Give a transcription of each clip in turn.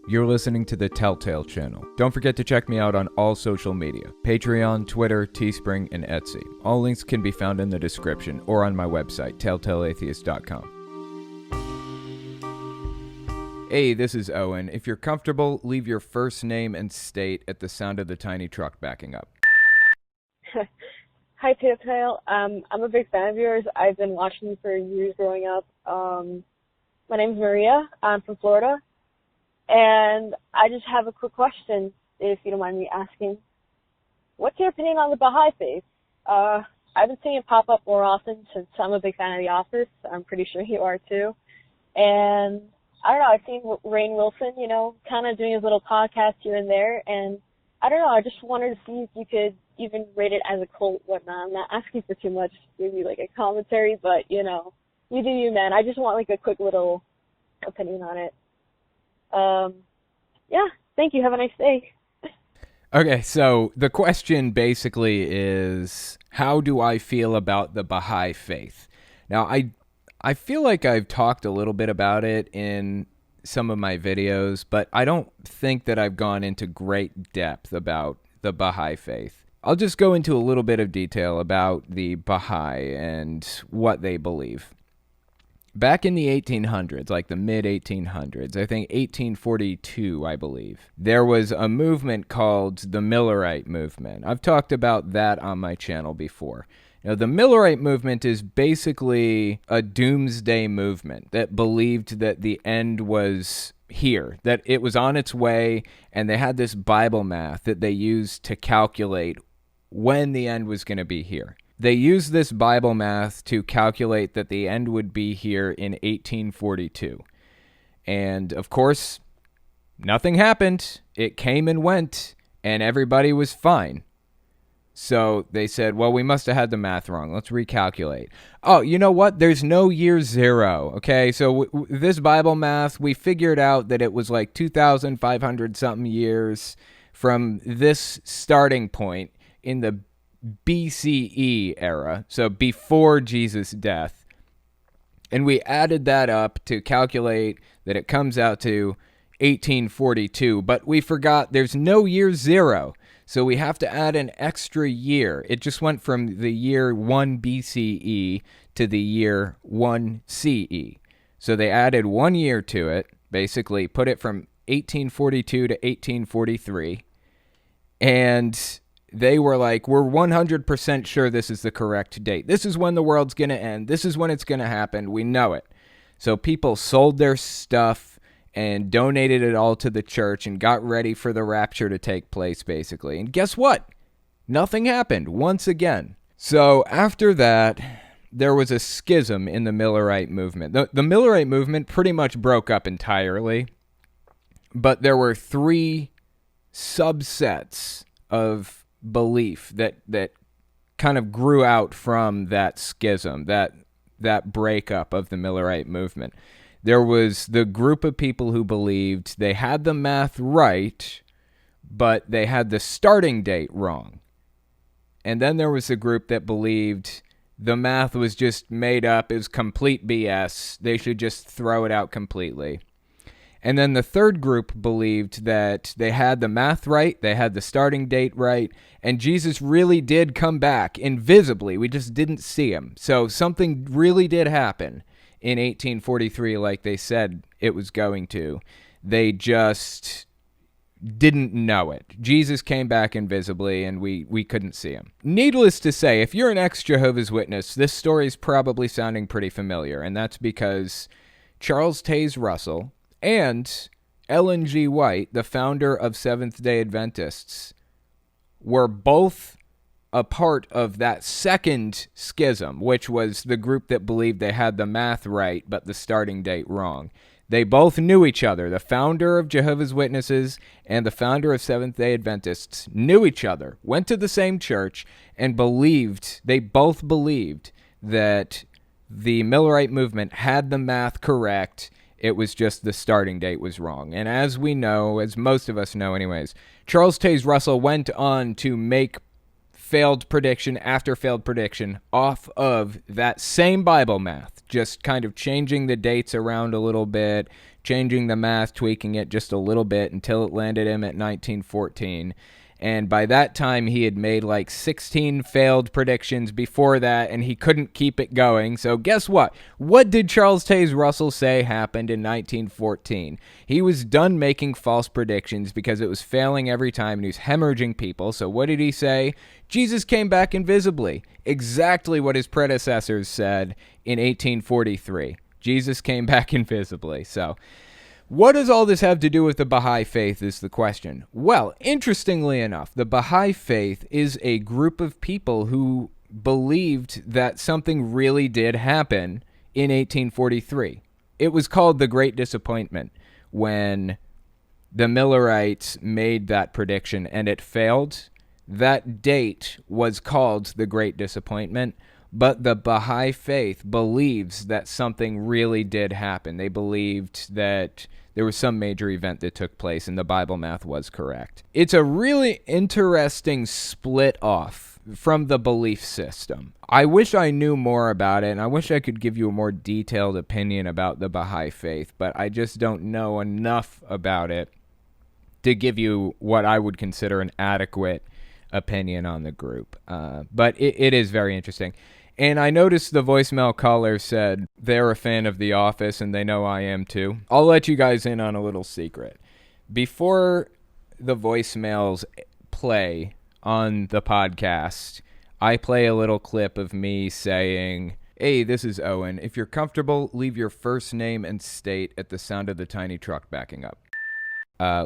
You're listening to the Telltale channel. Don't forget to check me out on all social media: Patreon, Twitter, Teespring, and Etsy. All links can be found in the description or on my website, telltaleatheist.com. Hey, this is Owen. If you're comfortable, leave your first name and state at the sound of the tiny truck backing up. Hi, Telltale. I'm a big fan of yours. I've been watching you for years growing up. My name's Maria. I'm from Florida. And I just have a quick question, if you don't mind me asking. What's your opinion on the Bahai faith? I've been seeing it pop up more often since I'm a big fan of The Office. I'm pretty sure you are too. And I don't know, I've seen Rainn Wilson, kind of doing his little podcast here and there. And I don't know, I just wanted to see if you could even rate it as a cult, whatnot. I'm not asking for too much, maybe like a commentary, but, you do you, man. I just want like a quick little opinion on it. Yeah, thank you. Have a nice day. Okay, so the question basically is, how do I feel about the Bahai faith? Now, I feel like I've talked a little bit about it in some of my videos, but I don't think that I've gone into great depth about the Bahai faith. I'll just go into a little bit of detail about the Bahai and what they believe. Back in the 1800s, like the mid-1800s, I think 1842, I believe, there was a movement called the Millerite movement. I've talked about that on my channel before. Now, the Millerite movement is basically a doomsday movement that believed that the end was here, that it was on its way, and they had this Bible math that they used to calculate when the end was going to be here. They used this Bible math to calculate that the end would be here in 1842. And, of course, nothing happened. It came and went, and everybody was fine. So they said, well, we must have had the math wrong. Let's recalculate. Oh, you know what? There's no year zero, okay? So this Bible math, we figured out that it was like 2,500-something years from this starting point in the BCE era, so before Jesus' death, and we added that up to calculate that it comes out to 1842, but we forgot there's no year zero, so we have to add an extra year. It just went from the year 1 BCE to the year 1 CE, so they added 1 year to it, basically put it from 1842 to 1843, and they were like, we're 100% sure this is the correct date. This is when the world's going to end. This is when it's going to happen. We know it. So people sold their stuff and donated it all to the church and got ready for the rapture to take place, basically. And guess what? Nothing happened once again. So after that, there was a schism in the Millerite movement. The Millerite movement pretty much broke up entirely, but there were 3 subsets of belief that kind of grew out from that schism, that breakup of the Millerite movement. There was the group of people who believed they had the math right, but they had the starting date wrong. And then there was the group that believed the math was just made up, it was complete BS, they should just throw it out completely. And then the third group believed that they had the math right, they had the starting date right, and Jesus really did come back invisibly. We just didn't see him. So something really did happen in 1843 like they said it was going to. They just didn't know it. Jesus came back invisibly, and we couldn't see him. Needless to say, if you're an ex-Jehovah's Witness, this story is probably sounding pretty familiar, and that's because Charles Taze Russell and Ellen G. White, the founder of Seventh-day Adventists, were both a part of that second schism, which was the group that believed they had the math right but the starting date wrong. They both knew each other. The founder of Jehovah's Witnesses and the founder of Seventh-day Adventists knew each other, went to the same church, and they both believed that the Millerite movement had the math correct. It was just the starting date was wrong. And as we know, as most of us know anyways, Charles Taze Russell went on to make failed prediction after failed prediction off of that same Bible math, just kind of changing the dates around a little bit, changing the math, tweaking it just a little bit until it landed him at 1914. And by that time, he had made like 16 failed predictions before that, and he couldn't keep it going. So guess what? What did Charles Taze Russell say happened in 1914? He was done making false predictions because it was failing every time, and he was hemorrhaging people. So what did he say? Jesus came back invisibly. Exactly what his predecessors said in 1843. Jesus came back invisibly. So what does all this have to do with the Bahai faith is the question. Well, interestingly enough, the Bahai faith is a group of people who believed that something really did happen in 1843. It was called the Great Disappointment when the Millerites made that prediction and it failed. That date was called the Great Disappointment. But the Bahai faith believes that something really did happen. They believed that there was some major event that took place and the Bible math was correct. It's a really interesting split off from the belief system. I wish I knew more about it, and I wish I could give you a more detailed opinion about the Bahai faith, but I just don't know enough about it to give you what I would consider an adequate opinion on the group. But it is very interesting. And I noticed the voicemail caller said they're a fan of The Office, and they know I am too. I'll let you guys in on a little secret. Before the voicemails play on the podcast, I play a little clip of me saying, "Hey, this is Owen. If you're comfortable, leave your first name and state at the sound of the tiny truck backing up."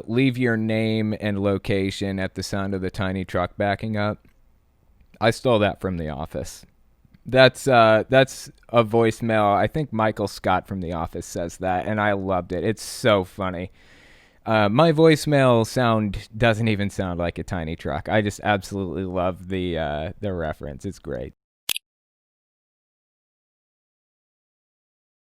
Leave your name and location at the sound of the tiny truck backing up. I stole that from The Office. That's a voicemail. I think Michael Scott from The Office says that, and I loved it. It's so funny. My voicemail sound doesn't even sound like a tiny truck. I just absolutely love the reference. It's great.